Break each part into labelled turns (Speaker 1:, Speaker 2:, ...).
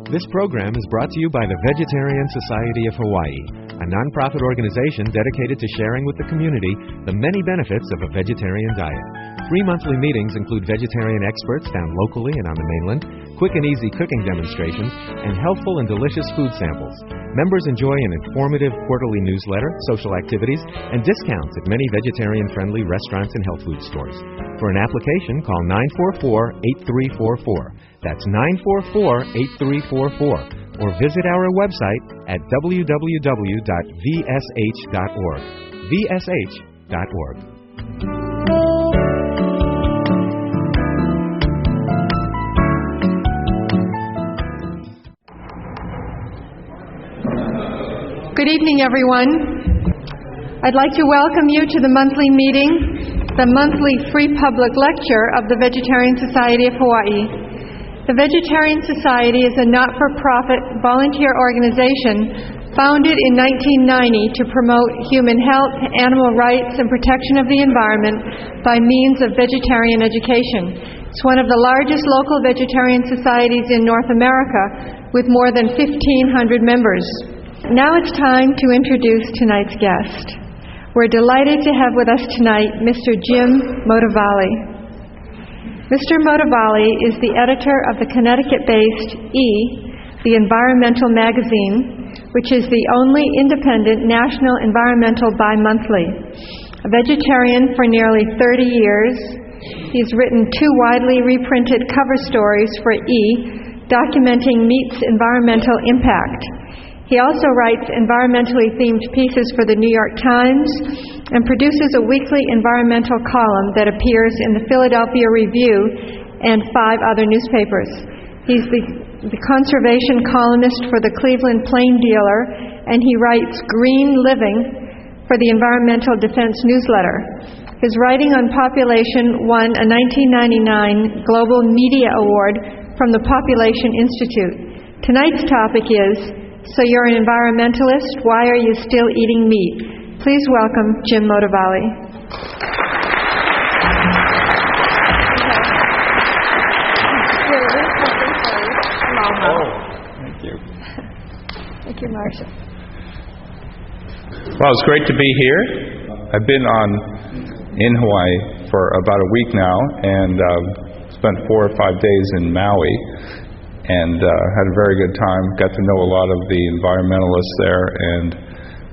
Speaker 1: This program is brought to you by the Vegetarian Society of Hawaii, a nonprofit organization dedicated to sharing with the community the many benefits of a vegetarian diet. 3 monthly meetings include vegetarian experts found locally and on the mainland, quick and easy cooking demonstrations, and healthful and delicious food samples. Members enjoy an informative quarterly newsletter, social activities, and discounts at many vegetarian-friendly restaurants and health food stores. For an application, call 944-8344. That's 944-8344. Or visit our website at www.vsh.org. vsh.org.
Speaker 2: Good evening, everyone. I'd like to welcome you to the monthly meeting, the monthly free public lecture of the Vegetarian Society of Hawaii. The Vegetarian Society is a not-for-profit volunteer organization founded in 1990 to promote human health, animal rights, and protection of the environment by means of vegetarian education. It's one of the largest local vegetarian societies in North America, with more than 1,500 members. Now it's time to introduce tonight's guest. We're delighted to have with us tonight Mr. Jim Motavalli. Mr. Motavalli is the editor of the Connecticut-based E, the environmental magazine, which is the only independent national environmental bi-monthly. A vegetarian for nearly 30 years, he's written 2 widely reprinted cover stories for E, documenting meat's environmental impact. He also writes environmentally themed pieces for the New York Times and produces a weekly environmental column that appears in the Philadelphia Review and 5 other newspapers. He's the conservation columnist for the Cleveland Plain Dealer, and he writes Green Living for the Environmental Defense newsletter. His writing on population won a 1999 Global Media Award from the Population Institute. Tonight's topic is, so you're an environmentalist, why are you still eating meat? Please welcome Jim Motavalli.
Speaker 3: Thank you.
Speaker 2: Thank you, Marcia.
Speaker 3: Well, it's great to be here. I've been in Hawaii for about a week now and spent 4 or 5 days in Maui. And had a very good time, got to know a lot of the environmentalists there and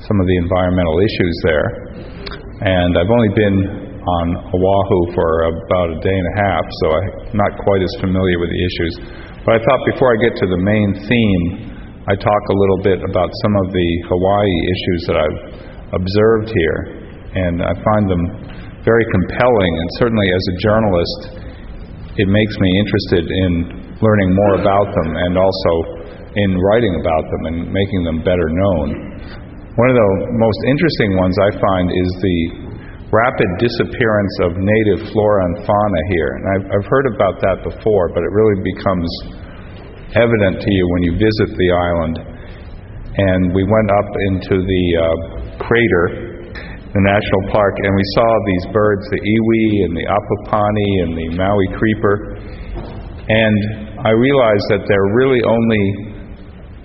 Speaker 3: some of the environmental issues there. And I've only been on Oahu for about a day and a half, so I'm not quite as familiar with the issues. But I thought before I get to the main theme, I'd talk a little bit about some of the Hawaii issues that I've observed here. And I find them very compelling, and certainly as a journalist, it makes me interested in learning more about them and also in writing about them and making them better known. One of the most interesting ones I find is the rapid disappearance of native flora and fauna here. And I've heard about that before, but it really becomes evident to you when you visit the island. And we went up into the crater, the national park, and we saw these birds, the iwi and the apapani and the Maui creeper. And I realized that they're really only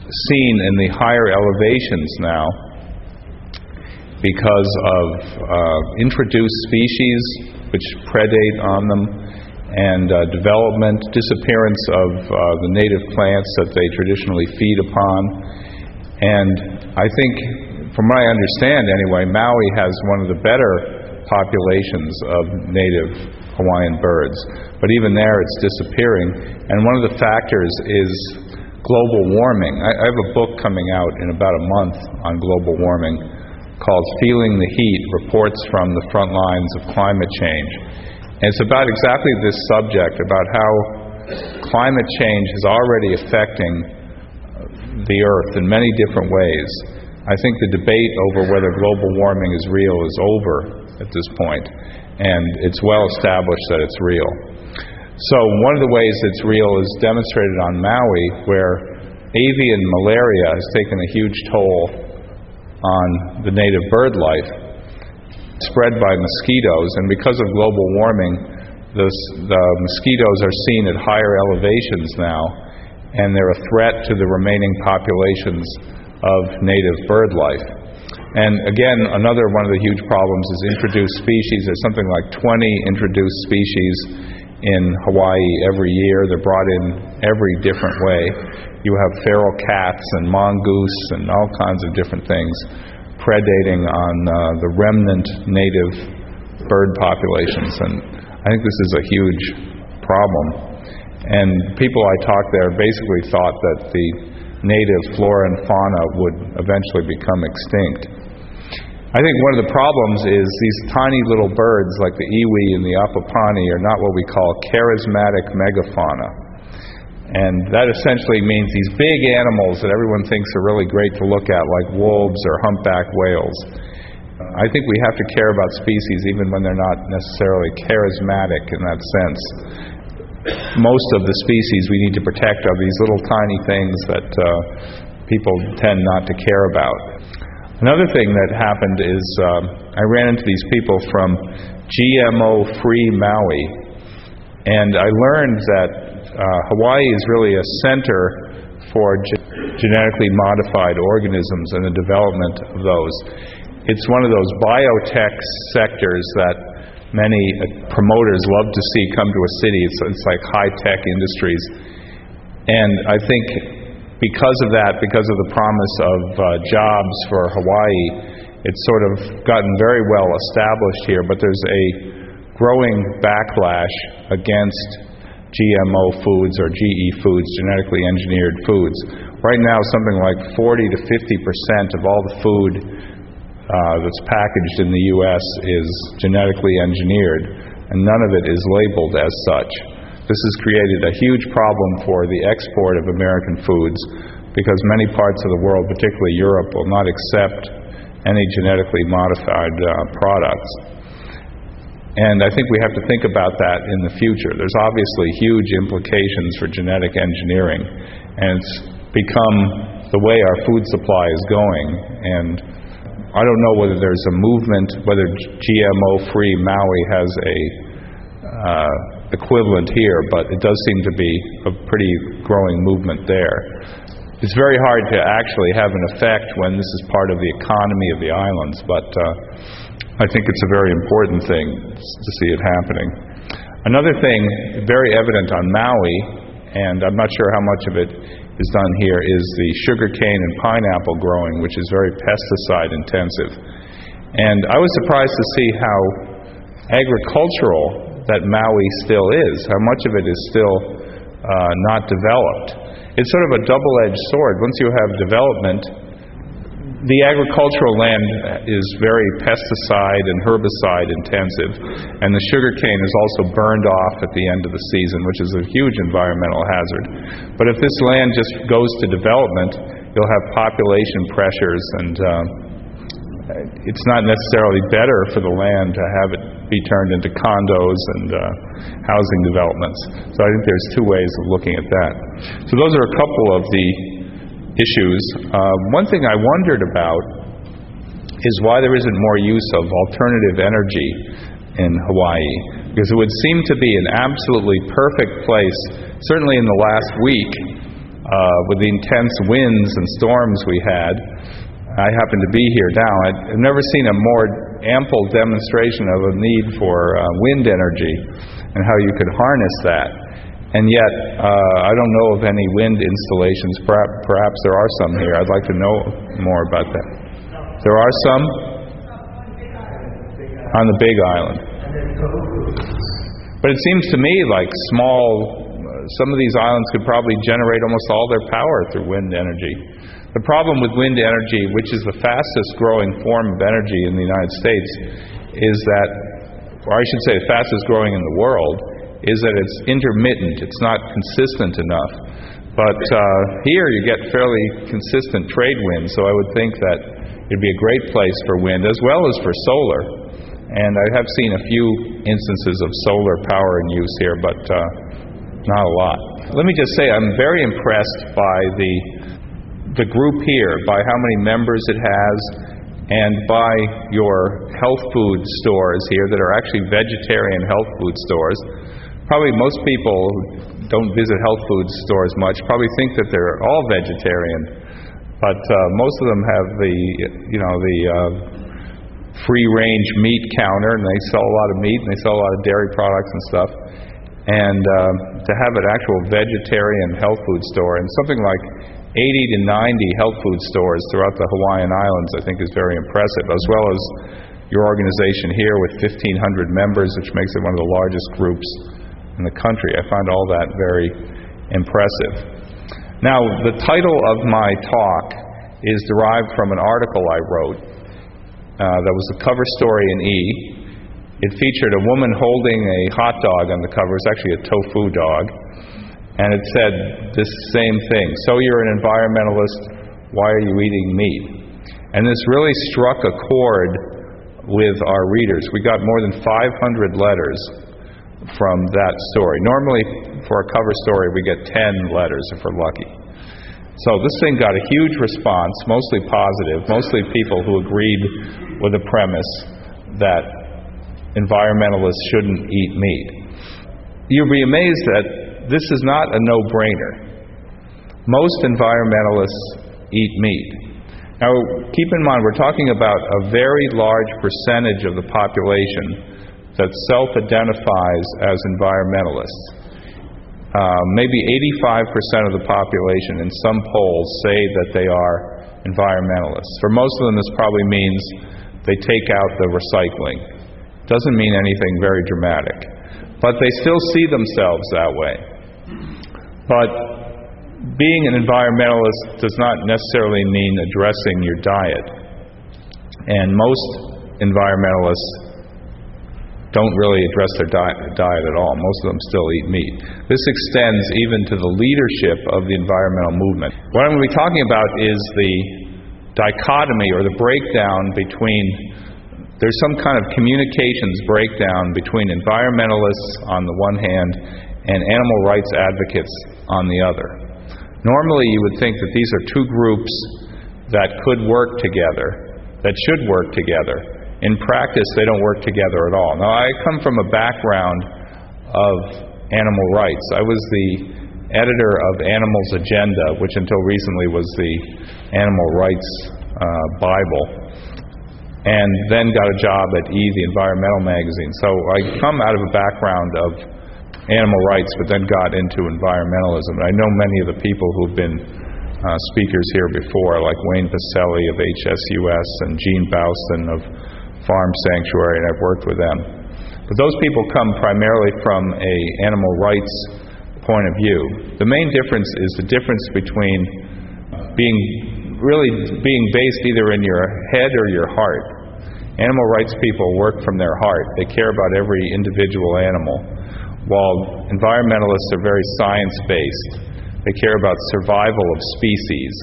Speaker 3: seen in the higher elevations now because of introduced species which predate on them and development, disappearance of the native plants that they traditionally feed upon. And I think, from what I understand anyway, Maui has one of the better populations of native Hawaiian birds, but even there it's disappearing. And one of the factors is global warming. I have a book coming out in about a month on global warming called Feeling the Heat, Reports from the Front Lines of Climate Change. And it's about exactly this subject, about how climate change is already affecting the Earth in many different ways. I think the debate over whether global warming is real is over at this point. And it's well established that it's real. So one of the ways it's real is demonstrated on Maui, where avian malaria has taken a huge toll on the native bird life, spread by mosquitoes. And because of global warming, the mosquitoes are seen at higher elevations now, and they're a threat to the remaining populations of native bird life. And again, another one of the huge problems is introduced species. There's something like 20 introduced species in Hawaii every year. They're brought in every different way. You have feral cats and mongoose and all kinds of different things predating on the remnant native bird populations. And I think this is a huge problem. And people I talked there basically thought that the native flora and fauna would eventually become extinct. I think one of the problems is these tiny little birds like the iwi and the apapani are not what we call charismatic megafauna. And that essentially means these big animals that everyone thinks are really great to look at, like wolves or humpback whales. I think we have to care about species even when they're not necessarily charismatic in that sense. Most of the species we need to protect are these little tiny things that people tend not to care about. Another thing that happened is I ran into these people from GMO-free Maui, and I learned that Hawaii is really a center for genetically modified organisms and the development of those. It's one of those biotech sectors that many promoters love to see come to a city. It's like high-tech industries. And I think because of that, because of the promise of jobs for Hawaii, it's sort of gotten very well established here, but there's a growing backlash against GMO foods or GE foods, genetically engineered foods. Right now, something like 40 to 50% of all the food that's packaged in the U.S. is genetically engineered, and none of it is labeled as such. This has created a huge problem for the export of American foods because many parts of the world, particularly Europe, will not accept any genetically modified products. And I think we have to think about that in the future. There's obviously huge implications for genetic engineering, and it's become the way our food supply is going. And I don't know whether there's a movement, whether GMO-free Maui has a equivalent here, but it does seem to be a pretty growing movement there. It's very hard to actually have an effect when this is part of the economy of the islands, but I think it's a very important thing to see it happening. Another thing very evident on Maui, and I'm not sure how much of it is done here, is the sugarcane and pineapple growing, which is very pesticide intensive. And I was surprised to see how agricultural that Maui still is, how much of it is still not developed. It's sort of a double-edged sword. Once you have development, the agricultural land is very pesticide and herbicide intensive, and the sugarcane is also burned off at the end of the season, which is a huge environmental hazard. But if this land just goes to development, you'll have population pressures, and it's not necessarily better for the land to have it be turned into condos and housing developments. So I think there's two ways of looking at that. So those are a couple of the issues. One thing I wondered about is why there isn't more use of alternative energy in Hawaii, because it would seem to be an absolutely perfect place, certainly in the last week, with the intense winds and storms we had. I happen to be here now. I've never seen a more ample demonstration of a need for wind energy and how you could harness that. And yet, I don't know of any wind installations. Perhaps there are some here. I'd like to know more about that. There are some? On the Big Island. But it seems to me like some of these islands could probably generate almost all their power through wind energy. The problem with wind energy, which is the fastest growing form of energy in the United States, is that, or I should say the fastest growing in the world, is that it's intermittent. It's not consistent enough. But here you get fairly consistent trade winds, so I would think that it'd be a great place for wind as well as for solar. And I have seen a few instances of solar power in use here, but not a lot. Let me just say I'm very impressed by the group here, by how many members it has, and by your health food stores here that are actually vegetarian health food stores. Probably most people who don't visit health food stores much probably think that they're all vegetarian, but most of them have the free-range meat counter, and they sell a lot of meat and they sell a lot of dairy products and stuff. And to have an actual vegetarian health food store, and something like 80 to 90 health food stores throughout the Hawaiian Islands, I think is very impressive, as well as your organization here with 1,500 members, which makes it one of the largest groups in the country. I find all that very impressive. Now, the title of my talk is derived from an article I wrote that was the cover story in E. It featured a woman holding a hot dog on the cover. It's actually a tofu dog. And it said this same thing: so you're an environmentalist, why are you eating meat? And this really struck a chord with our readers. We got more than 500 letters from that story. Normally, for a cover story, we get 10 letters if we're lucky. So this thing got a huge response, mostly positive, mostly people who agreed with the premise that environmentalists shouldn't eat meat. You'll be amazed that this is not a no-brainer. Most environmentalists eat meat. Now, keep in mind, we're talking about a very large percentage of the population that self-identifies as environmentalists. Maybe 85% of the population in some polls say that they are environmentalists. For most of them, this probably means they take out the recycling. Doesn't mean anything very dramatic. But they still see themselves that way. But being an environmentalist does not necessarily mean addressing your diet. And most environmentalists don't really address their diet at all. Most of them still eat meat. This extends even to the leadership of the environmental movement. What I'm going to be talking about is the dichotomy or the breakdown between, there's some kind of communications breakdown between environmentalists on the one hand and animal rights advocates on the other. Normally you would think that these are two groups that could work together, that should work together. In practice, they don't work together at all. Now, I come from a background of animal rights. I was the editor of Animals Agenda, which until recently was the Animal Rights Bible, and then got a job at E, the environmental magazine. So I come out of a background of animal rights, but then got into environmentalism. And I know many of the people who've been speakers here before, like Wayne Pacelli of HSUS and Gene Bouston of Farm Sanctuary, and I've worked with them. But those people come primarily from an animal rights point of view. The main difference is the difference between being based either in your head or your heart. Animal rights people work from their heart. They care about every individual animal, while environmentalists are very science-based. They care about survival of species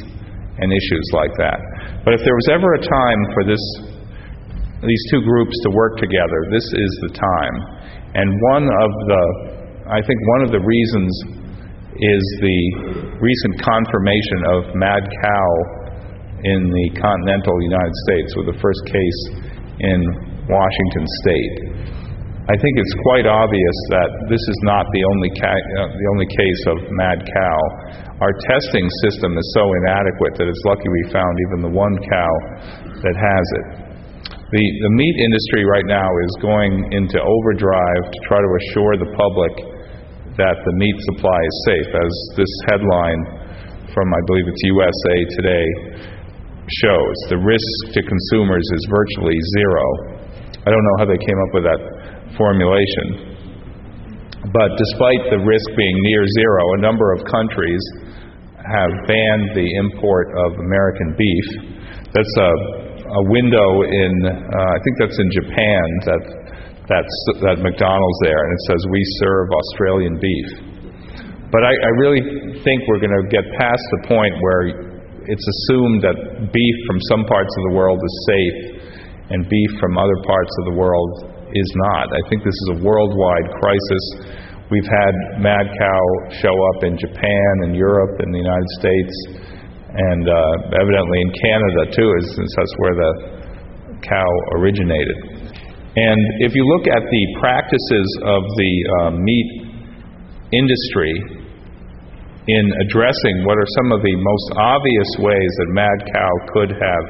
Speaker 3: and issues like that. But if there was ever a time for these two groups to work together, this is the time. And I think one of the reasons is the recent confirmation of mad cow in the continental United States, with the first case in Washington State. I think it's quite obvious that this is not the only case of mad cow. Our testing system is so inadequate that it's lucky we found even the one cow that has it. The meat industry right now is going into overdrive to try to assure the public that the meat supply is safe, as this headline from, I believe it's USA Today, shows. The risk to consumers is virtually zero. I don't know how they came up with that formulation. But despite the risk being near zero, a number of countries have banned the import of American beef. That's a window in, I think that's in Japan, that McDonald's there, and it says, "We serve Australian beef." But I really think we're going to get past the point where it's assumed that beef from some parts of the world is safe and beef from other parts of the world is not. I think this is a worldwide crisis. We've had mad cow show up in Japan and Europe and the United States, and evidently in Canada too, since that's where the cow originated. And if you look at the practices of the meat industry in addressing what are some of the most obvious ways that mad cow could have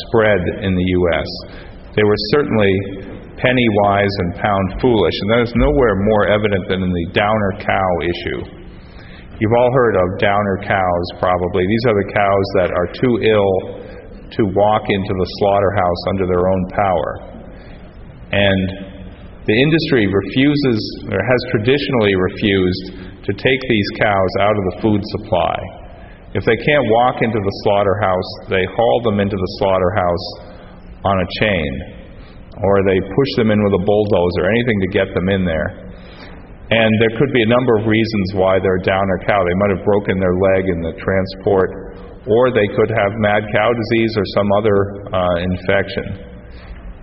Speaker 3: spread in the U.S. They were certainly penny wise and pound foolish, and that is nowhere more evident than in the downer cow issue. You've all heard of downer cows, probably. These are the cows that are too ill to walk into the slaughterhouse under their own power. And the industry refuses, or has traditionally refused, to take these cows out of the food supply. If they can't walk into the slaughterhouse, they haul them into the slaughterhouse on a chain, or they push them in with a bulldozer, anything to get them in there. And there could be a number of reasons why they're a downer cow. They might have broken their leg in the transport, or they could have mad cow disease or some other infection.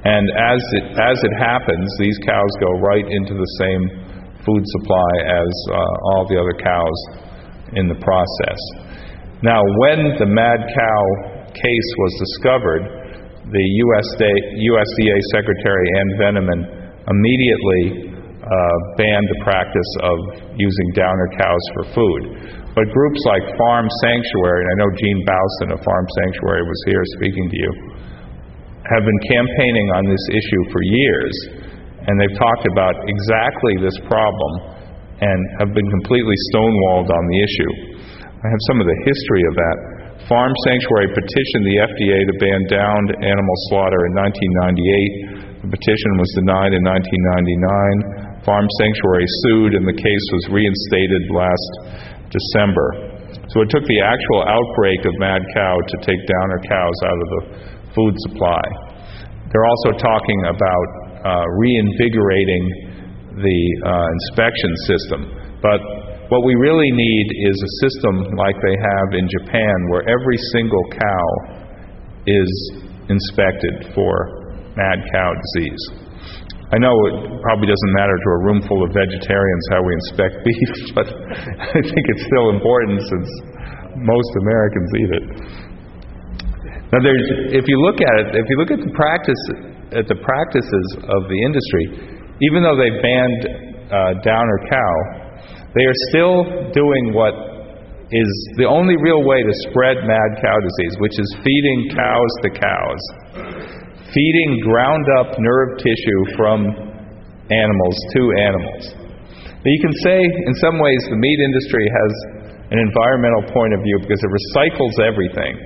Speaker 3: And as it happens, these cows go right into the same food supply as all the other cows in the process. Now, when the mad cow case was discovered, the USDA Secretary Ann Veneman immediately banned the practice of using downer cows for food. But groups like Farm Sanctuary, and I know Gene Bowson of Farm Sanctuary was here speaking to you, have been campaigning on this issue for years, and they've talked about exactly this problem and have been completely stonewalled on the issue. I have some of the history of that. Farm Sanctuary petitioned the FDA to ban downed animal slaughter in 1998. The petition was denied in 1999. Farm Sanctuary sued, and the case was reinstated last December. So it took the actual outbreak of mad cow to take downer cows out of the food supply. They're also talking about reinvigorating the inspection system. But what we really need is a system like they have in Japan, where every single cow is inspected for mad cow disease. I know it probably doesn't matter to a room full of vegetarians how we inspect beef, but I think it's still important since most Americans eat it. Now, if you look at the practices of the industry, even though they banned downer cow, they are still doing what is the only real way to spread mad cow disease, which is feeding cows to cows, feeding ground-up nerve tissue from animals to animals. Now, you can say, in some ways, the meat industry has an environmental point of view because it recycles everything.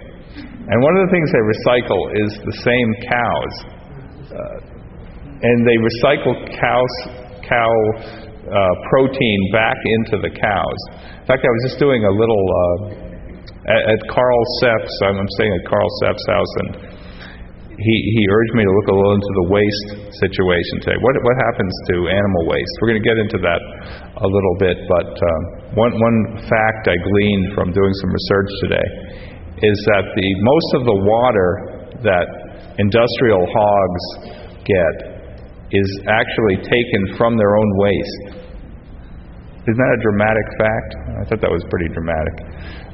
Speaker 3: And one of the things they recycle is the same cows. And they recycle cow protein back into the cows. In fact, I was just doing a little at Carl Sepp's. I'm staying at Carl Sepp's house, and he urged me to look a little into the waste situation today. What happens to animal waste? We're going to get into that a little bit, but one fact I gleaned from doing some research today is that most of the water that industrial hogs get is actually taken from their own waste. Isn't that a dramatic fact? I thought that was pretty dramatic.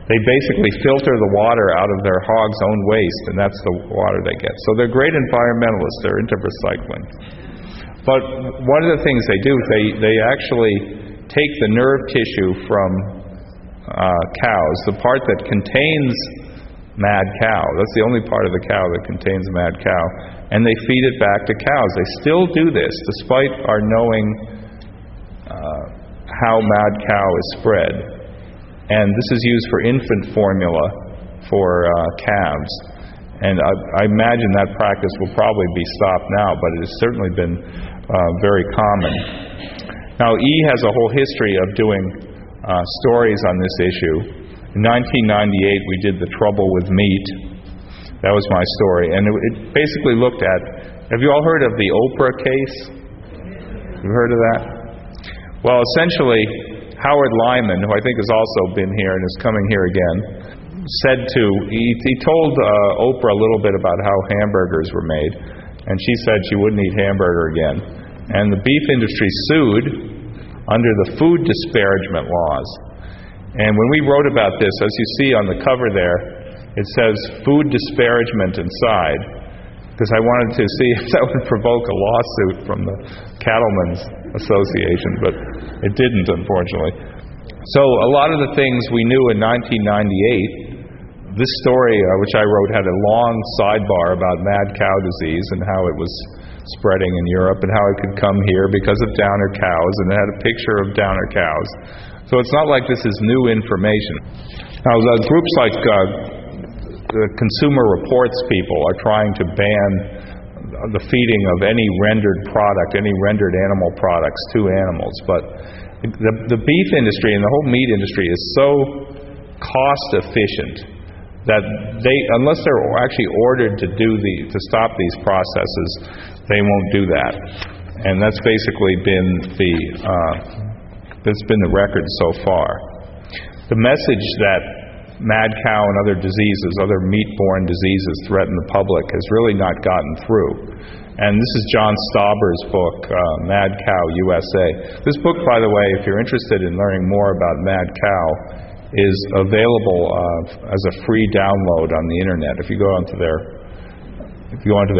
Speaker 3: They basically filter the water out of their hog's own waste, and that's the water they get. So they're great environmentalists. They're into recycling. But one of the things they do, they actually take the nerve tissue from cows, the part that contains mad cow. That's the only part of the cow that contains mad cow. And they feed it back to cows. They still do this, despite our knowing how mad cow is spread. And this is used for infant formula for calves. And I imagine that practice will probably be stopped now, but it has certainly been very common. Now, E has a whole history of doing stories on this issue. In 1998, we did The Trouble with Meat. That was my story. And it basically looked at, have you all heard of the Oprah case? Have you heard of that? Well, essentially, Howard Lyman, who I think has also been here and is coming here again, he told Oprah a little bit about how hamburgers were made, and she said she wouldn't eat hamburger again. And the beef industry sued under the food disparagement laws. And when we wrote about this, as you see on the cover there, it says food disparagement inside. because I wanted to see if that would provoke a lawsuit from the Cattlemen's Association, but it didn't, unfortunately. So a lot of the things we knew in 1998, this story, which I wrote, had a long sidebar about mad cow disease and how it was spreading in Europe and how it could come here because of downer cows, and it had a picture of downer cows. So it's not like this is new information. Now, groups like the Consumer Reports people are trying to ban the feeding of any rendered product, any rendered animal products to animals. But the beef industry and the whole meat industry is so cost efficient that they, unless they're actually ordered to stop these processes, they won't do that. And that's basically been the record so far. The message that mad cow and other diseases, other meat-borne diseases threaten the public has really not gotten through. And this is John Stauber's book, Mad Cow USA. This book, by the way, if you're interested in learning more about mad cow, is available as a free download on the internet. If you go onto their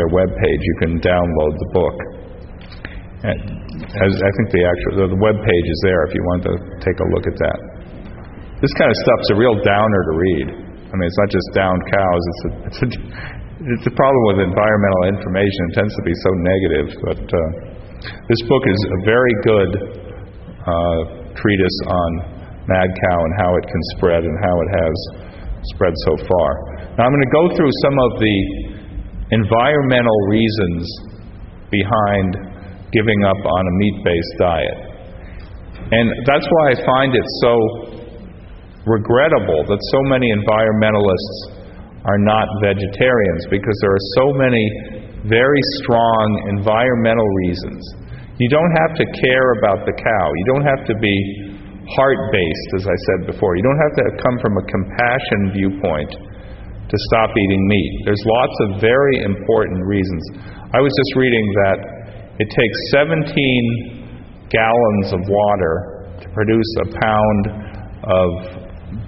Speaker 3: webpage, you can download the book. And I think the webpage is there if you want to take a look at that. This kind of stuff's a real downer to read. I mean, it's not just downed cows. It's a problem with environmental information. It tends to be so negative. But this book is a very good treatise on mad cow and how it can spread and how it has spread so far. Now I'm going to go through some of the environmental reasons behind giving up on a meat-based diet. And that's why I find it so regrettable that so many environmentalists are not vegetarians, because there are so many very strong environmental reasons. You don't have to care about the cow. You don't have to be heart-based, as I said before. You don't have to come from a compassion viewpoint to stop eating meat. There's lots of very important reasons. I was just reading that it takes 17 gallons of water to produce a pound of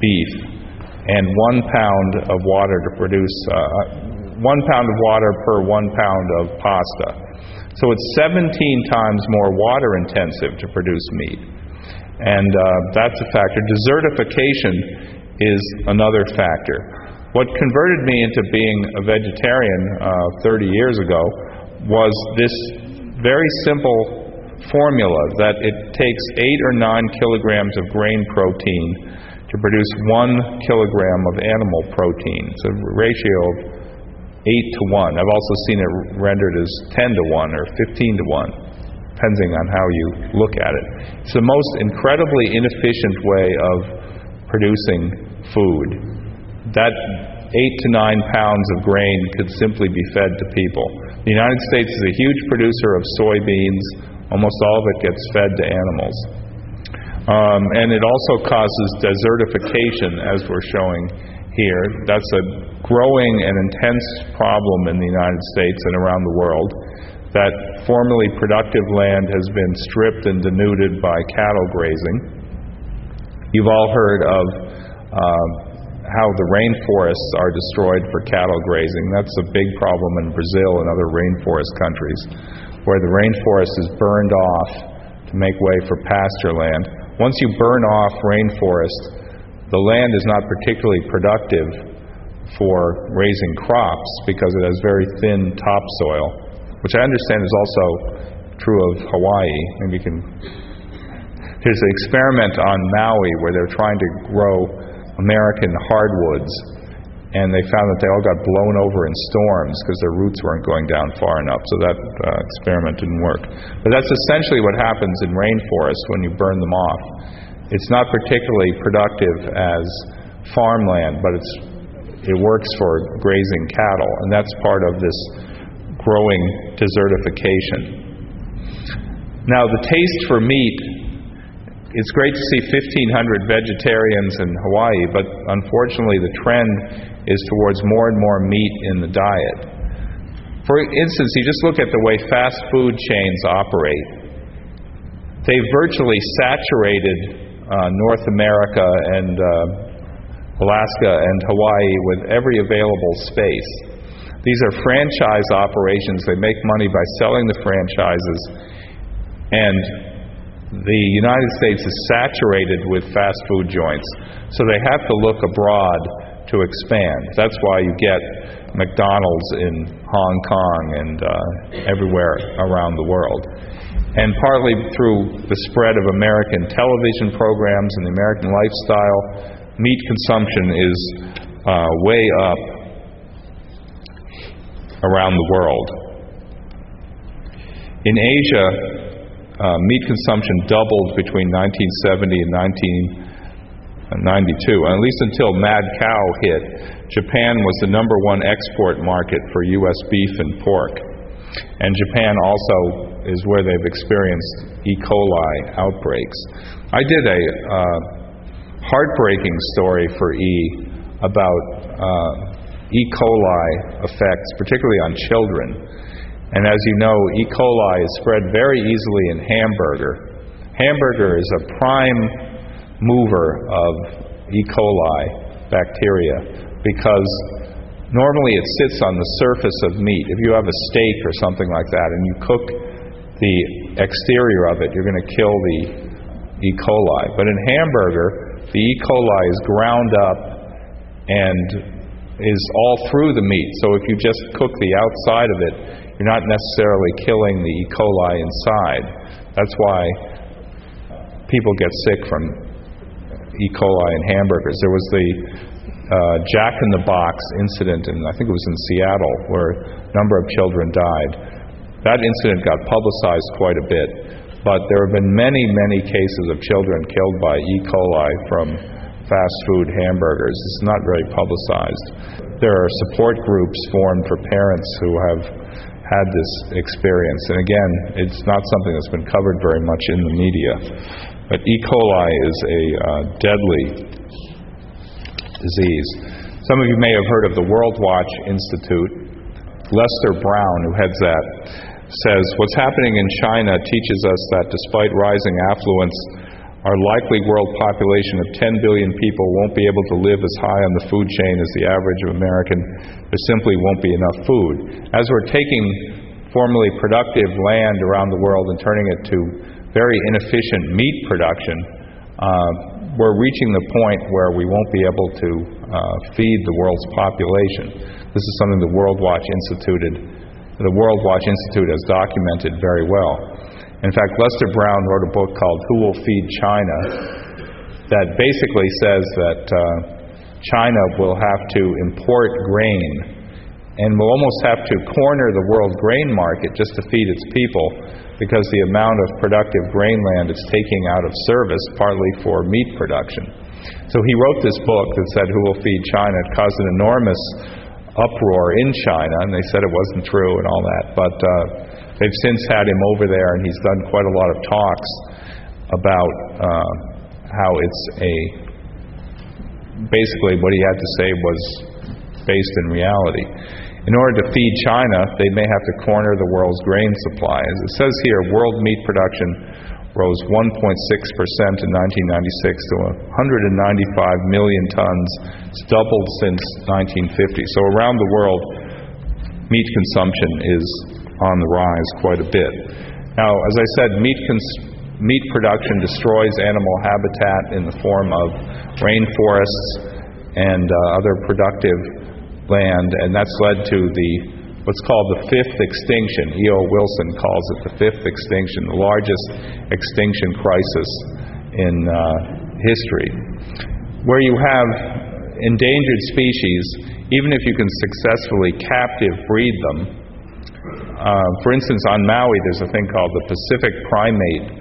Speaker 3: beef, and 1 pound of water to produce 1 pound of water per 1 pound of pasta. So it's 17 times more water intensive to produce meat. And that's a factor. Desertification is another factor. What converted me into being a vegetarian 30 years ago was this very simple formula that it takes 8 or 9 kilograms of grain protein to produce 1 kilogram of animal protein. It's a ratio of 8 to 1. I've also seen it rendered as 10 to 1 or 15 to 1, depending on how you look at it. It's the most incredibly inefficient way of producing food. That 8 to 9 pounds of grain could simply be fed to people. The United States is a huge producer of soybeans. Almost all of it gets fed to animals. And it also causes desertification, as we're showing here. That's a growing and intense problem in the United States and around the world, that formerly productive land has been stripped and denuded by cattle grazing. You've all heard of how the rainforests are destroyed for cattle grazing. That's a big problem in Brazil and other rainforest countries, where the rainforest is burned off to make way for pasture land. Once you burn off rainforest, the land is not particularly productive for raising crops because it has very thin topsoil, which I understand is also true of Hawaii. Maybe you can... There's an experiment on Maui where they're trying to grow American hardwoods, and they found that they all got blown over in storms because their roots weren't going down far enough, so that experiment didn't work. But that's essentially what happens in rainforests when you burn them off. It's not particularly productive as farmland, but it works for grazing cattle, and that's part of this growing desertification. Now, the taste for meat, it's great to see 1,500 vegetarians in Hawaii, but unfortunately the trend is towards more and more meat in the diet. For instance, you just look at the way fast food chains operate. They've virtually saturated North America and Alaska and Hawaii with every available space. These are franchise operations. They make money by selling the franchises, and the United States is saturated with fast food joints, so they have to look abroad to expand. That's why you get McDonald's in Hong Kong and everywhere around the world. And partly through the spread of American television programs and the American lifestyle, meat consumption is way up around the world. In Asia, meat consumption doubled between 1970 and 1992, at least until mad cow hit. Japan was the number one export market for U.S. beef and pork. And Japan also is where they've experienced E. coli outbreaks. I did a heartbreaking story for E about E. coli effects, particularly on children. And as you know, E. coli is spread very easily in hamburger. Hamburger is a prime mover of E. coli bacteria because normally it sits on the surface of meat. If you have a steak or something like that and you cook the exterior of it, you're going to kill the E. coli. But in hamburger, the E. coli is ground up and is all through the meat. So if you just cook the outside of it, you're not necessarily killing the E. coli inside. That's why people get sick from E. coli in hamburgers. There was the Jack in the Box incident, and I think it was in Seattle, where a number of children died. That incident got publicized quite a bit, but there have been many, many cases of children killed by E. coli from fast food hamburgers. It's not very publicized. There are support groups formed for parents who have had this experience, and again, it's not something that's been covered very much in the media. But E. coli is a deadly disease. Some of you may have heard of the World Watch Institute. Lester Brown, who heads that, says, what's happening in China teaches us that despite rising affluence, our likely world population of 10 billion people won't be able to live as high on the food chain as the average of American. There simply won't be enough food. As we're taking formerly productive land around the world and turning it to very inefficient meat production, we're reaching the point where we won't be able to feed the world's population. This is something the World Watch Institute has documented very well. In fact, Lester Brown wrote a book called Who Will Feed China that basically says that China will have to import grain and will almost have to corner the world grain market just to feed its people, because the amount of productive grain land it's taking out of service, partly for meat production. So he wrote this book that said Who Will Feed China. It caused an enormous uproar in China, and they said it wasn't true and all that, but they've since had him over there, and he's done quite a lot of talks about how it's basically what he had to say was based in reality. In order to feed China, they may have to corner the world's grain supply. As it says here, world meat production rose 1.6% in 1996 to 195 million tons. It's doubled since 1950. So around the world, meat consumption is on the rise quite a bit. Now, as I said, meat production destroys animal habitat in the form of rainforests and other productive land, and that's led to what's called the fifth extinction. E.O. Wilson calls it the fifth extinction, the largest extinction crisis in history. Where you have endangered species, even if you can successfully captive breed them, for instance, on Maui there's a thing called the Pacific Primate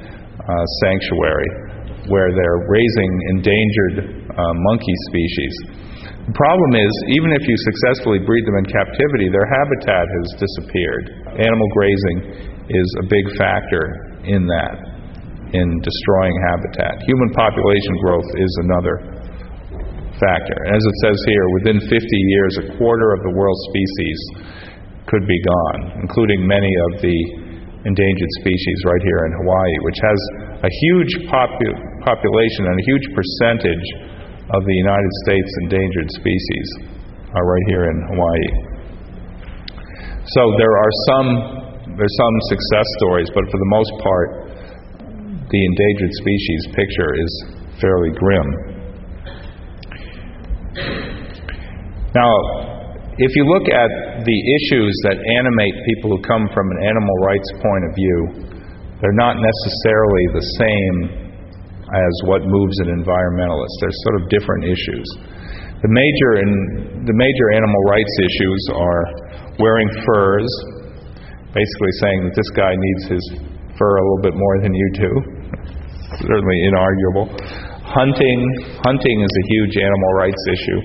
Speaker 3: Sanctuary, where they're raising endangered monkey species. The problem is, even if you successfully breed them in captivity, their habitat has disappeared. Animal grazing is a big factor in that, in destroying habitat. Human population growth is another factor. As it says here, within 50 years, a quarter of the world's species could be gone, including many of the endangered species right here in Hawaii, which has a huge population and a huge percentage of the United States endangered species are right here in Hawaii. So there's some success stories, but for the most part, the endangered species picture is fairly grim. Now, if you look at the issues that animate people who come from an animal rights point of view, they're not necessarily the same as what moves an environmentalist. They're sort of different issues. The major animal rights issues are wearing furs, basically saying that this guy needs his fur a little bit more than you do. Certainly inarguable. Hunting is a huge animal rights issue.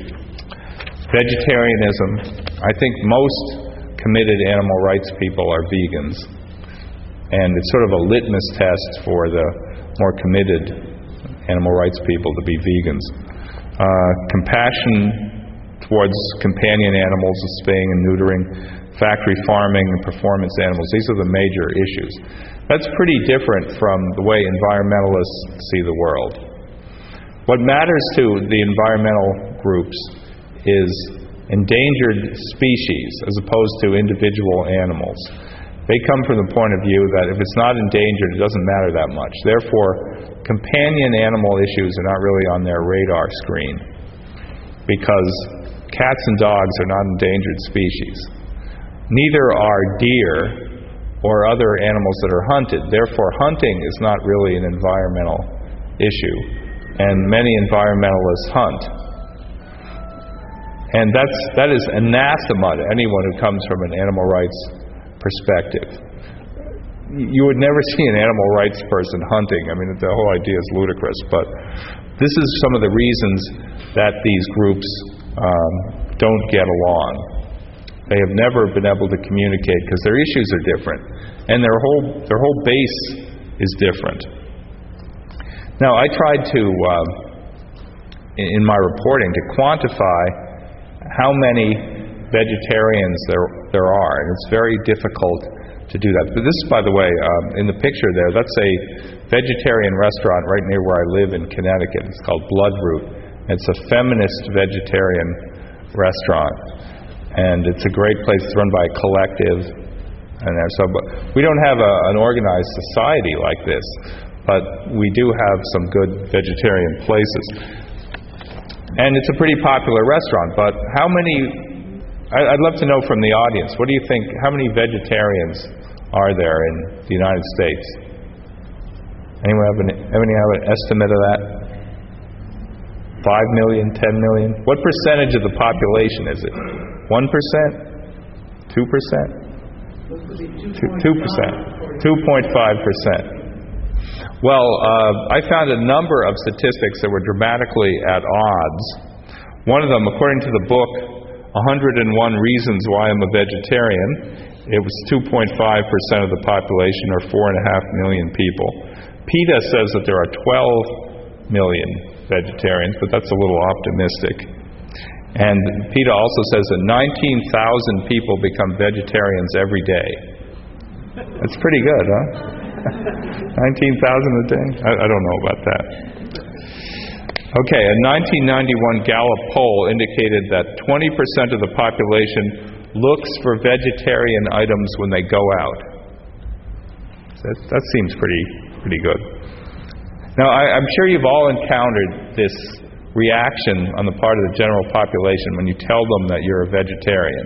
Speaker 3: Vegetarianism. I think most committed animal rights people are vegans. And it's sort of a litmus test for the more committed animal rights people to be vegans. Compassion towards companion animals, spaying and neutering, factory farming, and performance animals. These are the major issues. That's pretty different from the way environmentalists see the world. What matters to the environmental groups is endangered species as opposed to individual animals. They come from the point of view that if it's not endangered, it doesn't matter that much. Therefore, companion animal issues are not really on their radar screen because cats and dogs are not endangered species. Neither are deer or other animals that are hunted. Therefore, hunting is not really an environmental issue, and many environmentalists hunt. And that is anathema to anyone who comes from an animal rights perspective. You would never see an animal rights person hunting. I mean, the whole idea is ludicrous. But this is some of the reasons that these groups don't get along. They have never been able to communicate because their issues are different, and their whole base is different. Now, I tried to, in my reporting, to quantify how many vegetarians there are, and it's very difficult to do that. But this, by the way, in the picture there, that's a vegetarian restaurant right near where I live in Connecticut. It's called Bloodroot. It's a feminist vegetarian restaurant, and it's a great place. It's run by a collective, and but we don't have an organized society like this, but we do have some good vegetarian places. And it's a pretty popular restaurant, but how many, I'd love to know from the audience, what do you think, how many vegetarians are there in the United States? Anyone have an estimate of that? 5 million, 10 million? What percentage of the population is it? 1%? 2%? 2%. 2.5%. Well, I found a number of statistics that were dramatically at odds. One of them, according to the book 101 Reasons Why I'm a Vegetarian, it was 2.5% of the population, or 4.5 million people. PETA says that there are 12 million vegetarians, but that's a little optimistic. And PETA also says that 19,000 people become vegetarians every day. That's pretty good, huh? 19,000 a day? I don't know about that. Okay, a 1991 Gallup poll indicated that 20% of the population looks for vegetarian items when they go out. That seems pretty good. Now, I'm sure you've all encountered this reaction on the part of the general population when you tell them that you're a vegetarian.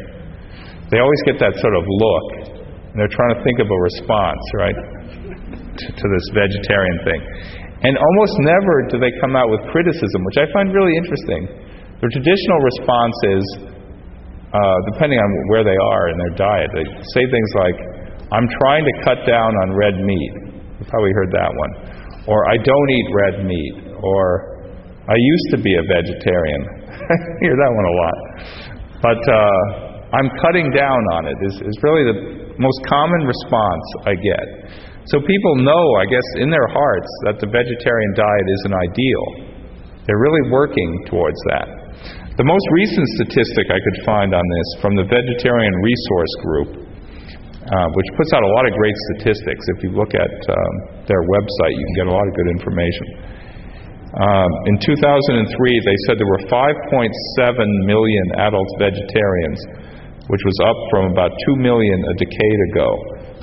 Speaker 3: They always get that sort of look, and they're trying to think of a response, right, to this vegetarian thing. And almost never do they come out with criticism, which I find really interesting. The traditional response is, depending on where they are in their diet, they say things like, I'm trying to cut down on red meat. You probably heard that one. Or, I don't eat red meat. Or, I used to be a vegetarian. I hear that one a lot. But I'm cutting down on it is really the most common response I get. So people know, I guess, in their hearts that the vegetarian diet isn't ideal. They're really working towards that. The most recent statistic I could find on this from the Vegetarian Resource Group, which puts out a lot of great statistics. If you look at their website, you can get a lot of good information. In 2003, they said there were 5.7 million adult vegetarians. which was up from about 2 million a decade ago.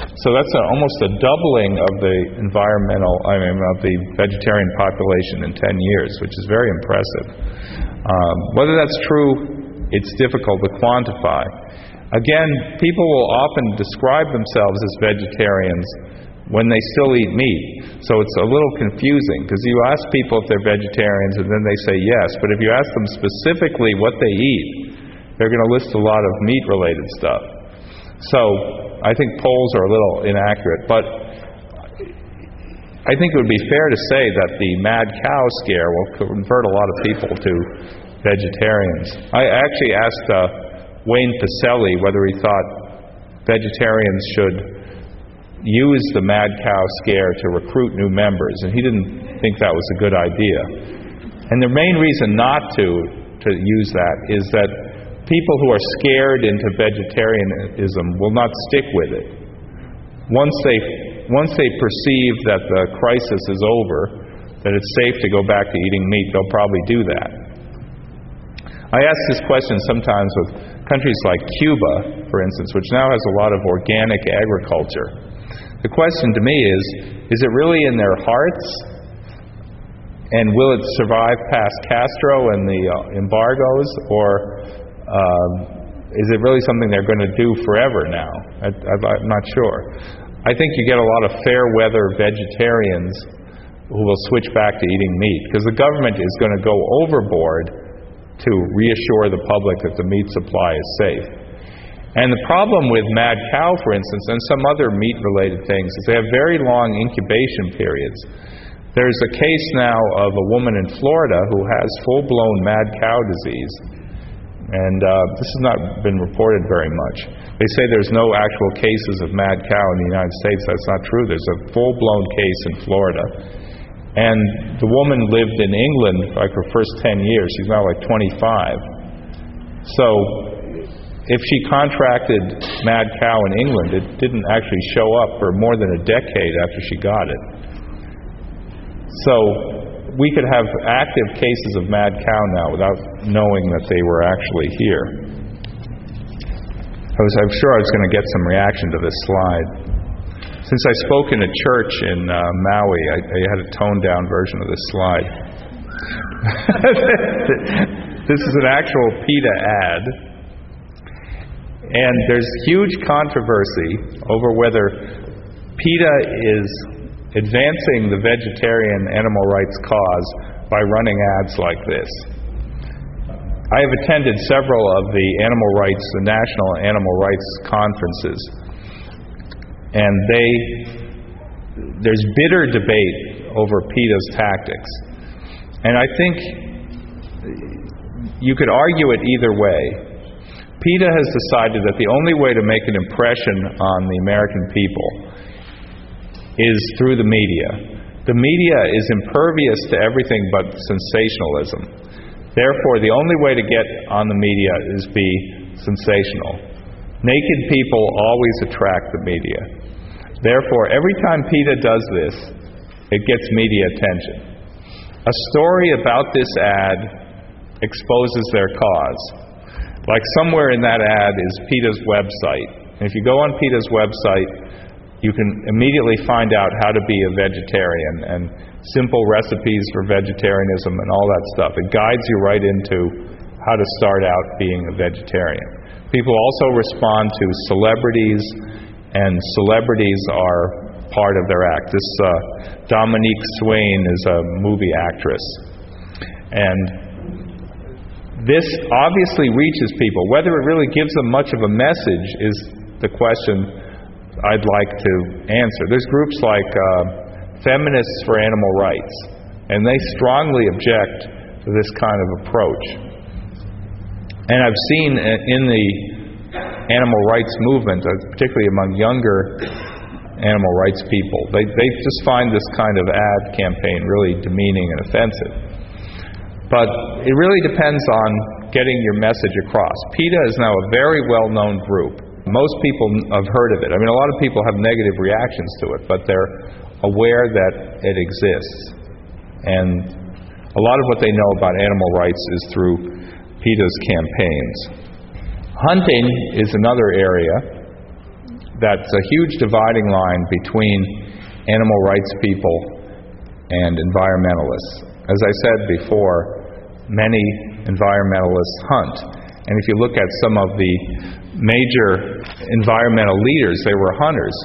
Speaker 3: So that's almost a doubling of the of the vegetarian population in 10 years, which is very impressive. Whether that's true, it's difficult to quantify. Again, people will often describe themselves as vegetarians when they still eat meat. So it's a little confusing, because you ask people if they're vegetarians and then they say yes, but if you ask them specifically what they eat, they're going to list a lot of meat-related stuff. So I think polls are a little inaccurate, but I think it would be fair to say that the mad cow scare will convert a lot of people to vegetarians. I actually asked Wayne Pacelli whether he thought vegetarians should use the mad cow scare to recruit new members, and he didn't think that was a good idea. And the main reason not to use that is that people who are scared into vegetarianism will not stick with it. Once they perceive that the crisis is over, that it's safe to go back to eating meat, they'll probably do that. I ask this question sometimes with countries like Cuba, for instance, which now has a lot of organic agriculture. The question to me is it really in their hearts? And will it survive past Castro and the embargoes? Or is it really something they're going to do forever now? I'm not sure. I think you get a lot of fair-weather vegetarians who will switch back to eating meat, because the government is going to go overboard to reassure the public that the meat supply is safe. And the problem with mad cow, for instance, and some other meat-related things, is they have very long incubation periods. There's a case now of a woman in Florida who has full-blown mad cow disease. And this has not been reported very much. They say there's no actual cases of mad cow in the United States. That's not true. There's a full-blown case in Florida. And the woman lived in England like her first 10 years. She's now like 25. So if she contracted mad cow in England, it didn't actually show up for more than a decade after she got it. So we could have active cases of mad cow now without knowing that they were actually here. I'm sure I was going to get some reaction to this slide. Since I spoke in a church in Maui, I had a toned-down version of this slide. This is an actual PETA ad. And there's huge controversy over whether PETA is advancing the vegetarian animal rights cause by running ads like this. I have attended several of the national animal rights conferences, and there's bitter debate over PETA's tactics. And I think you could argue it either way. PETA has decided that the only way to make an impression on the American people is through the media. The media is impervious to everything but sensationalism. Therefore, the only way to get on the media is be sensational. Naked people always attract the media. Therefore, every time PETA does this, it gets media attention. A story about this ad exposes their cause. Like somewhere in that ad is PETA's website. And if you go on PETA's website, you can immediately find out how to be a vegetarian and simple recipes for vegetarianism and all that stuff. It guides you right into how to start out being a vegetarian. People also respond to celebrities, and celebrities are part of their act. This Dominique Swain is a movie actress. And this obviously reaches people. Whether it really gives them much of a message is the question I'd like to answer. There's groups like Feminists for Animal Rights, and they strongly object to this kind of approach. And I've seen in the animal rights movement, particularly among younger animal rights people, they just find this kind of ad campaign really demeaning and offensive. But it really depends on getting your message across. PETA is now a very well-known group. Most people have heard of it. I mean, a lot of people have negative reactions to it, but they're aware that it exists. And a lot of what they know about animal rights is through PETA's campaigns. Hunting is another area that's a huge dividing line between animal rights people and environmentalists. As I said before, many environmentalists hunt. And if you look at some of the major environmental leaders, they were hunters.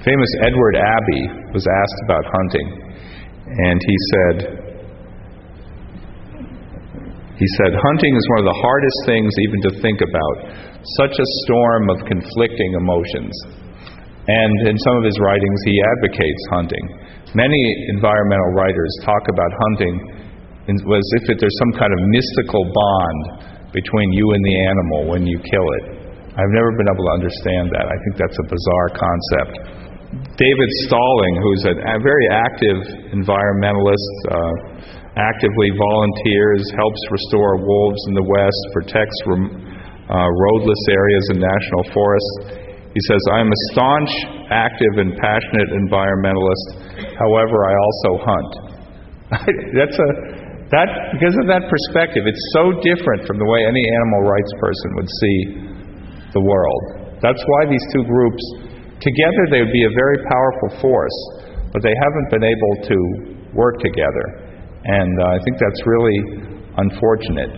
Speaker 3: Famous Edward Abbey was asked about hunting, and he said, hunting is one of the hardest things even to think about. Such a storm of conflicting emotions. And in some of his writings, he advocates hunting. Many environmental writers talk about hunting as if there's some kind of mystical bond between you and the animal when you kill it. I've never been able to understand that. I think that's a bizarre concept. David Stalling, who's a very active environmentalist, actively volunteers, helps restore wolves in the West, protects roadless areas in national forests. He says, I'm a staunch, active, and passionate environmentalist. However, I also hunt. Because of that perspective, it's so different from the way any animal rights person would see the world. That's why these two groups, together they would be a very powerful force, but they haven't been able to work together. And I think that's really unfortunate.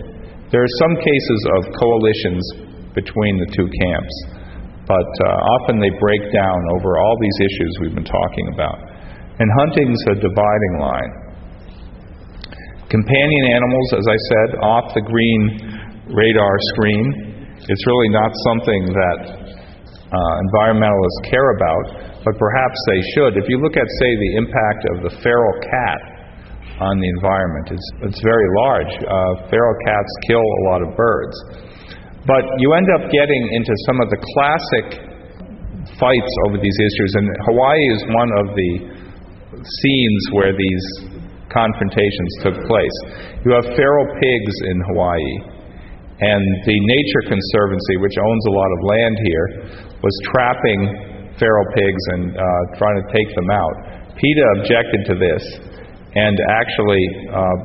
Speaker 3: There are some cases of coalitions between the two camps, but often they break down over all these issues we've been talking about. And hunting's a dividing line. Companion animals, as I said, off the green radar screen. It's really not something that environmentalists care about, but perhaps they should. If you look at, say, the impact of the feral cat on the environment, it's very large. Feral cats kill a lot of birds. But you end up getting into some of the classic fights over these issues, and Hawaii is one of the scenes where these confrontations took place. You have feral pigs in Hawaii, and the Nature Conservancy, which owns a lot of land here, was trapping feral pigs and trying to take them out. PETA objected to this and actually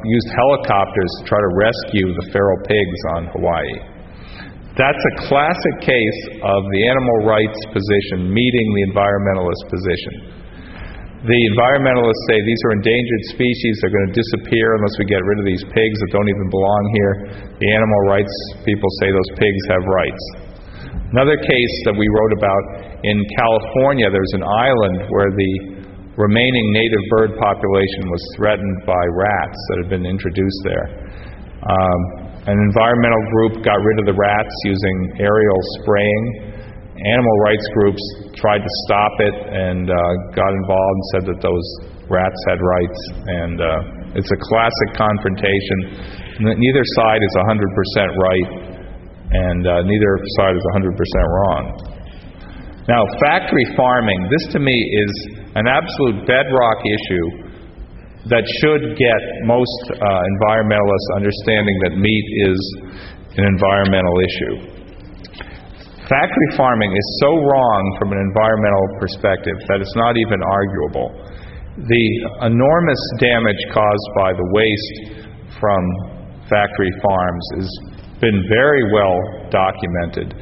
Speaker 3: used helicopters to try to rescue the feral pigs on Hawaii. That's a classic case of the animal rights position meeting the environmentalist position. The environmentalists say these are endangered species, they're going to disappear unless we get rid of these pigs that don't even belong here. The animal rights people say those pigs have rights. Another case that we wrote about in California, there's an island where the remaining native bird population was threatened by rats that had been introduced there. An environmental group got rid of the rats using aerial spraying. Animal rights groups tried to stop it and got involved and said that those rats had rights. And it's a classic confrontation. Neither side is 100% right, and neither side is 100% wrong. Now, factory farming, this to me is an absolute bedrock issue that should get most environmentalists understanding that meat is an environmental issue. Factory farming is so wrong from an environmental perspective that it's not even arguable. The enormous damage caused by the waste from factory farms has been very well documented.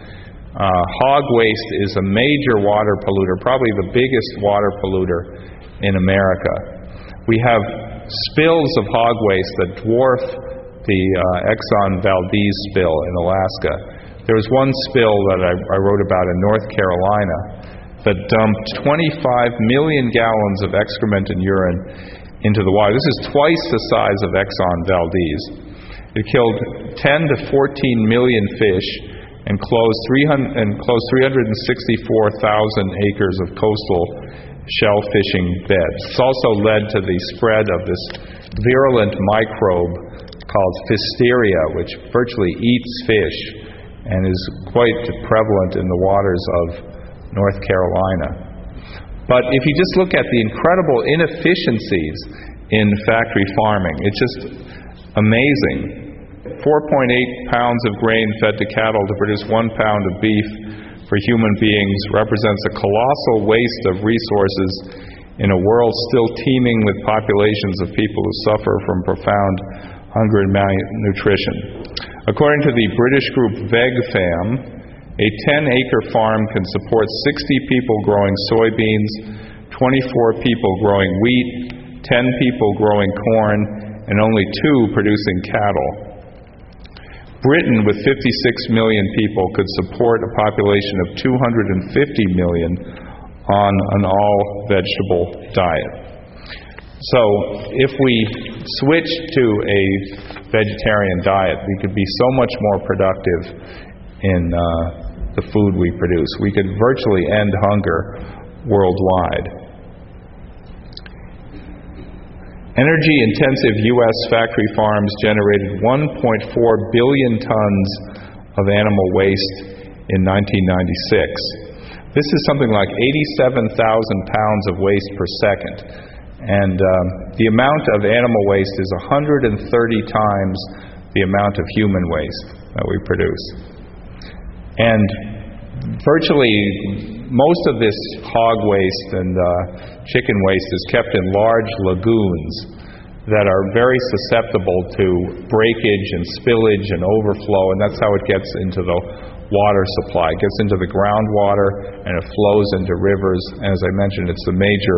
Speaker 3: Hog waste is a major water polluter, probably the biggest water polluter in America. We have spills of hog waste that dwarf the Exxon Valdez spill in Alaska. There was one spill that I wrote about in North Carolina that dumped 25 million gallons of excrement and urine into the water. This is twice the size of Exxon Valdez. It killed 10 to 14 million fish and closed 364,000 acres of coastal shell fishing beds. It's also led to the spread of this virulent microbe called Pfiesteria, which virtually eats fish and is quite prevalent in the waters of North Carolina. But if you just look at the incredible inefficiencies in factory farming, it's just amazing. 4.8 pounds of grain fed to cattle to produce 1 pound of beef for human beings represents a colossal waste of resources in a world still teeming with populations of people who suffer from profound hunger and malnutrition. According to the British group VegFam, a 10-acre farm can support 60 people growing soybeans, 24 people growing wheat, 10 people growing corn, and only 2 producing cattle. Britain, with 56 million people, could support a population of 250 million on an all-vegetable diet. So if we switch to a vegetarian diet, we could be so much more productive in the food we produce. We could virtually end hunger worldwide. Energy-intensive U.S. factory farms generated 1.4 billion tons of animal waste in 1996. This is something like 87,000 pounds of waste per second. And the amount of animal waste is 130 times the amount of human waste that we produce. And virtually most of this hog waste and chicken waste is kept in large lagoons that are very susceptible to breakage and spillage and overflow, and that's how it gets into the water supply. It gets into the groundwater and it flows into rivers. As I mentioned, it's the major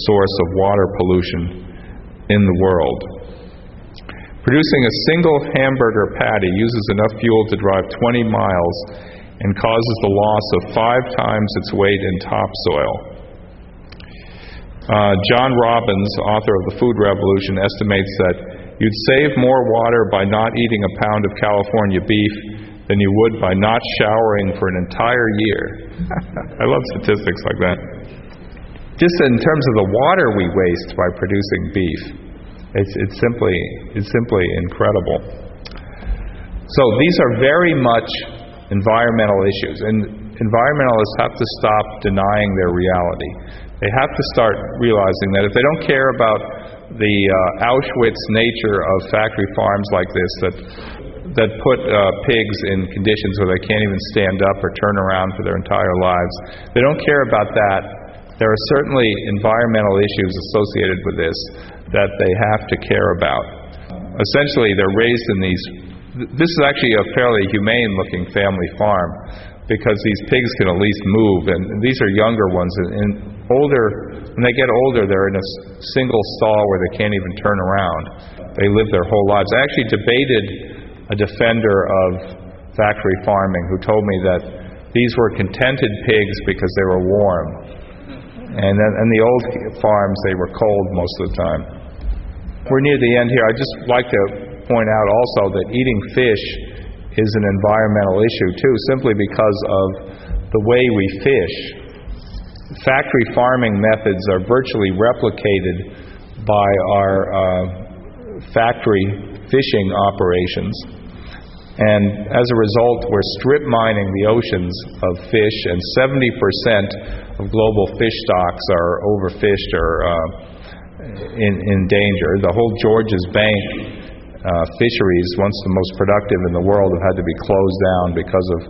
Speaker 3: source of water pollution in the world. Producing a single hamburger patty uses enough fuel to drive 20 miles and causes the loss of 5 times its weight in topsoil. John Robbins, author of The Food Revolution, estimates that you'd save more water by not eating a pound of California beef than you would by not showering for an entire year. I love statistics like that. Just in terms of the water we waste by producing beef, it's simply incredible. So these are very much environmental issues, and environmentalists have to stop denying their reality. They have to start realizing that if they don't care about the Auschwitz nature of factory farms like this that put pigs in conditions where they can't even stand up or turn around for their entire lives, they don't care about that. There are certainly environmental issues associated with this that they have to care about. Essentially, they're raised in these. This is actually a fairly humane-looking family farm because these pigs can at least move, and these are younger ones. And when they get older, they're in a single stall where they can't even turn around. They live their whole lives. I actually debated a defender of factory farming who told me that these were contented pigs because they were warm. And the old farms, they were cold most of the time. We're near the end here. I'd just like to point out also that eating fish is an environmental issue too, simply because of the way we fish. Factory farming methods are virtually replicated by our factory fishing operations. And as a result, we're strip mining the oceans of fish, and 70% of global fish stocks are overfished or in danger. The whole Georges Bank fisheries, once the most productive in the world, have had to be closed down because of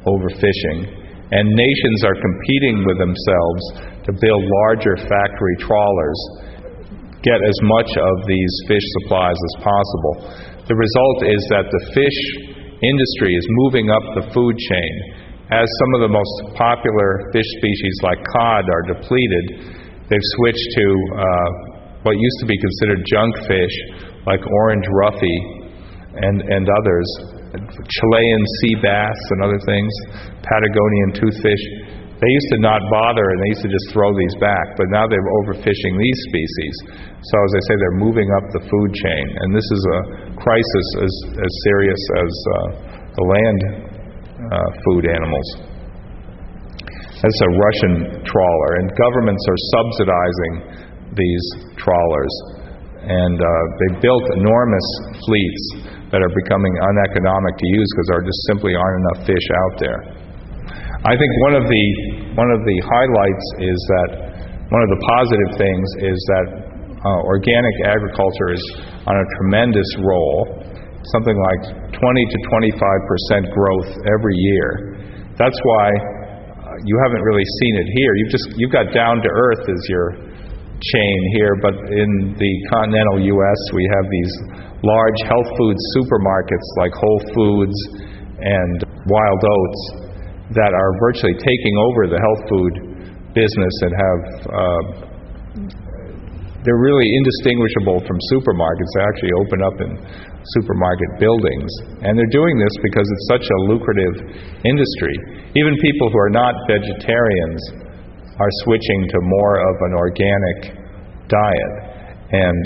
Speaker 3: overfishing. And nations are competing with themselves to build larger factory trawlers, get as much of these fish supplies as possible. The result is that the fish industry is moving up the food chain. As some of the most popular fish species like cod are depleted, they've switched to what used to be considered junk fish, like orange roughy and others, Chilean sea bass and other things, Patagonian toothfish. They used to not bother, and they used to just throw these back, but now they're overfishing these species. So as I say, they're moving up the food chain, and this is a crisis as serious as the land food animals. That's a Russian trawler, and governments are subsidizing these trawlers, and they've built enormous fleets that are becoming uneconomic to use because there just simply aren't enough fish out there. I think one of the highlights is that one of the positive things is that organic agriculture is on a tremendous roll, something like 20 to 25% growth every year. That's why you haven't really seen it here. You've got down to earth as your chain here, but in the continental U.S. we have these large health food supermarkets like Whole Foods and Wild Oats that are virtually taking over the health food business and they're really indistinguishable from supermarkets. They actually open up in supermarket buildings. And they're doing this because it's such a lucrative industry. Even people who are not vegetarians are switching to more of an organic diet. And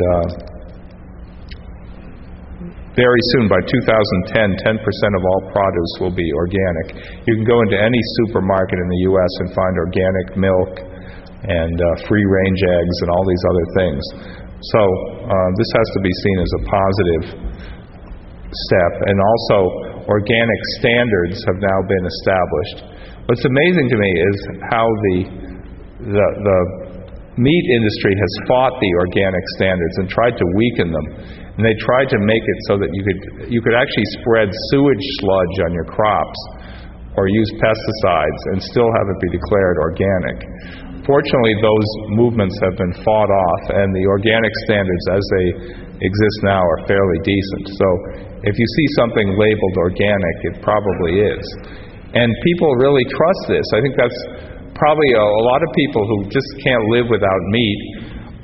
Speaker 3: very soon, by 2010, 10% of all produce will be organic. You can go into any supermarket in the U.S. and find organic milk and free-range eggs and all these other things. So this has to be seen as a positive step. And also, organic standards have now been established. What's amazing to me is how the meat industry has fought the organic standards and tried to weaken them. And they tried to make it so that you could actually spread sewage sludge on your crops or use pesticides and still have it be declared organic. Fortunately, those movements have been fought off, and the organic standards as they exist now are fairly decent. So if you see something labeled organic, it probably is. And people really trust this. I think that's probably a lot of people who just can't live without meat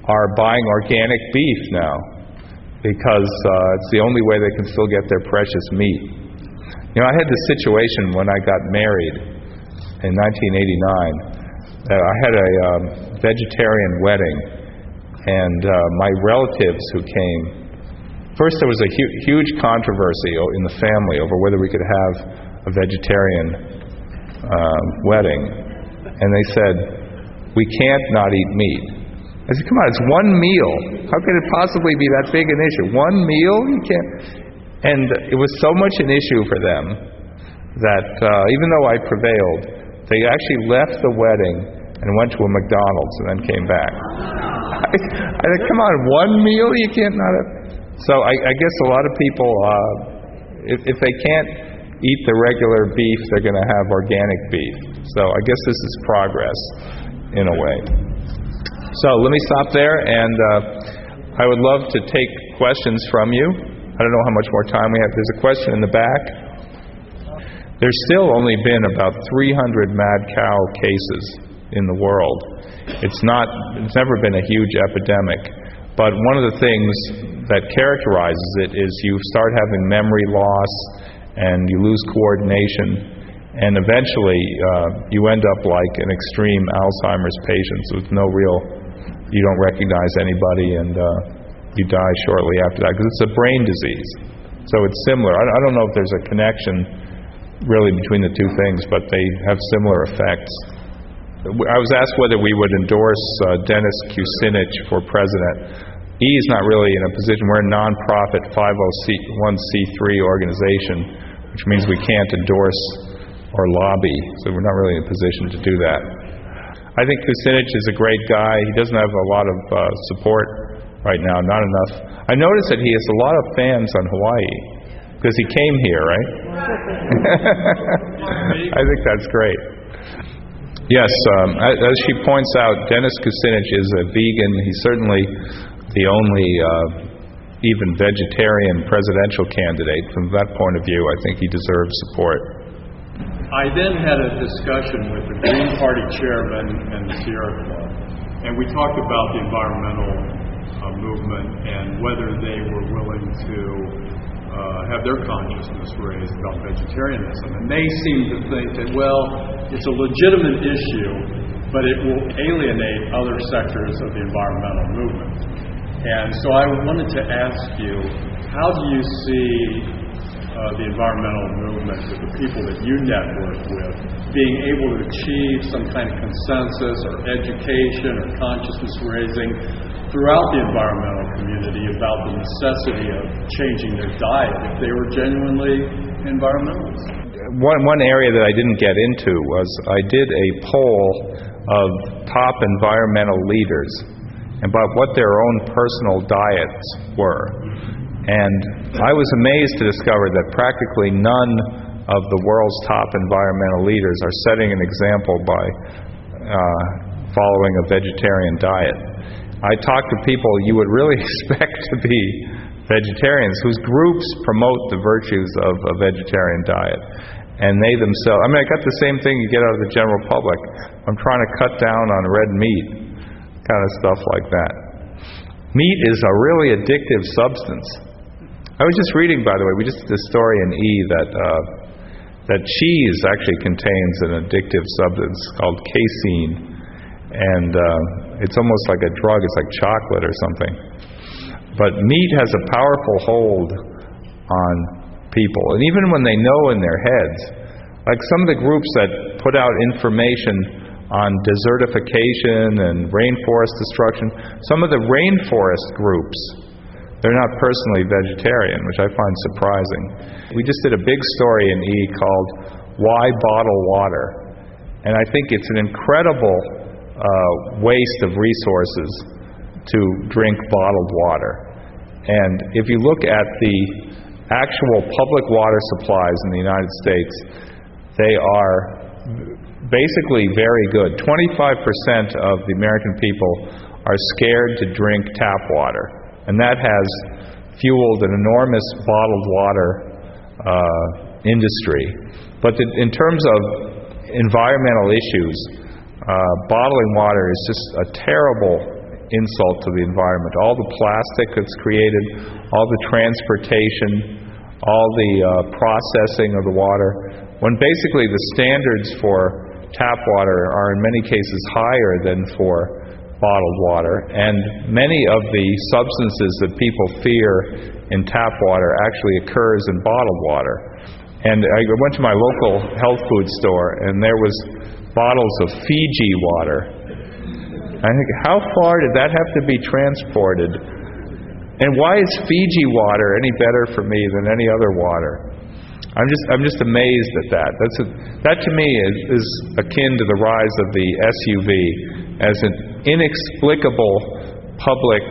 Speaker 3: are buying organic beef now because it's the only way they can still get their precious meat. You know, I had this situation when I got married in 1989. I had a vegetarian wedding, and my relatives who came, first there was a huge controversy in the family over whether we could have a vegetarian wedding, and they said, we can't not eat meat. I said, come on, it's one meal. How could it possibly be that big an issue? One meal? You can't. And it was so much an issue for them that even though I prevailed, they actually left the wedding and went to a McDonald's and then came back. I said, come on, one meal you can't not have? So I guess a lot of people, if they can't eat the regular beef, they're going to have organic beef. So I guess this is progress in a way. So let me stop there, and I would love to take questions from you. I don't know how much more time we have. There's a question in the back. There's still only been about 300 mad cow cases in the world. It's never been a huge epidemic. But one of the things that characterizes it is you start having memory loss and you lose coordination, and eventually you end up like an extreme Alzheimer's patient with you don't recognize anybody, and you die shortly after that because it's a brain disease. So it's similar. I don't know if there's a connection really between the two things, but they have similar effects. I was asked whether we would endorse Dennis Kucinich for president. E is not really in a position. We're a non-profit 501c3 organization, which means we can't endorse or lobby, so we're not really in a position to do that. I think Kucinich is a great guy. He doesn't have a lot of support right now, not enough. I noticed that he has a lot of fans on Hawaii because he came here, right? I think that's great. Yes, as she points out, Dennis Kucinich is a vegan. He's certainly the only even vegetarian presidential candidate. From that point of view, I think he deserves support.
Speaker 4: I then had a discussion with the Green Party chairman and the Sierra Club, and we talked about the environmental movement and whether they were willing to have their consciousness raised about vegetarianism. And they seem to think that, well, it's a legitimate issue, but it will alienate other sectors of the environmental movement. And so I wanted to ask you, how do you see the environmental movement with the people that you network with being able to achieve some kind of consensus or education or consciousness raising throughout the environmental community about the necessity of changing their diet if they were genuinely environmentalists?
Speaker 3: One area that I didn't get into was I did a poll of top environmental leaders about what their own personal diets were. And I was amazed to discover that practically none of the world's top environmental leaders are setting an example by following a vegetarian diet. I talk to people you would really expect to be vegetarians, whose groups promote the virtues of a vegetarian diet. And they themselves, I got the same thing you get out of the general public. I'm trying to cut down on red meat, kind of stuff like that. Meat is a really addictive substance. I was just reading, by the way, we just did a story in E that cheese actually contains an addictive substance called casein, and it's almost like a drug. It's like chocolate or something. But meat has a powerful hold on people, and even when they know in their heads, like some of the groups that put out information on desertification and rainforest destruction, some of the rainforest groups, they're not personally vegetarian, which I find surprising. We just did a big story in E called Why Bottle Water? And I think it's an incredible waste of resources to drink bottled water. And if you look at the actual public water supplies in the United States, they are basically very good. 25% of the American people are scared to drink tap water, and that has fueled an enormous bottled water industry. But in terms of environmental issues, bottling water is just a terrible insult to the environment. All the plastic that's created, all the transportation, all the processing of the water, when basically the standards for tap water are in many cases higher than for bottled water, and many of the substances that people fear in tap water actually occurs in bottled water. And I went to my local health food store, and there was bottles of Fiji water. I think, how far did that have to be transported? And why is Fiji water any better for me than any other water? I'm just amazed at that. That to me is akin to the rise of the SUV as an inexplicable public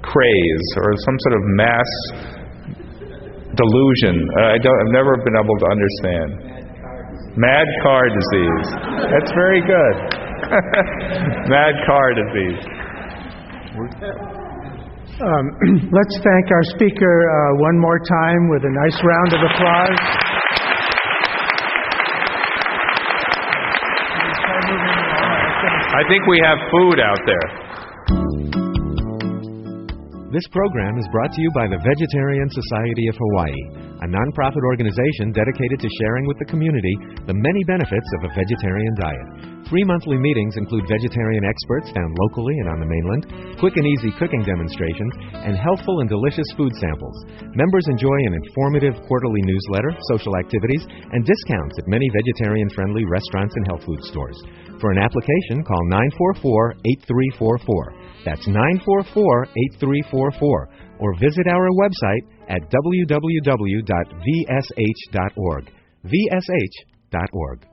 Speaker 3: craze or some sort of mass delusion. I've never been able to understand. Mad car disease. That's very good. Mad car disease.
Speaker 5: Let's thank our speaker one more time with a nice round of applause.
Speaker 3: I think we have food out there.
Speaker 1: This program is brought to you by the Vegetarian Society of Hawaii, a nonprofit organization dedicated to sharing with the community the many benefits of a vegetarian diet. Free monthly meetings include vegetarian experts found locally and on the mainland, quick and easy cooking demonstrations, and healthful and delicious food samples. Members enjoy an informative quarterly newsletter, social activities, and discounts at many vegetarian-friendly restaurants and health food stores. For an application, call 944-8344. That's 944-8344. Or visit our website at www.vsh.org. vsh.org.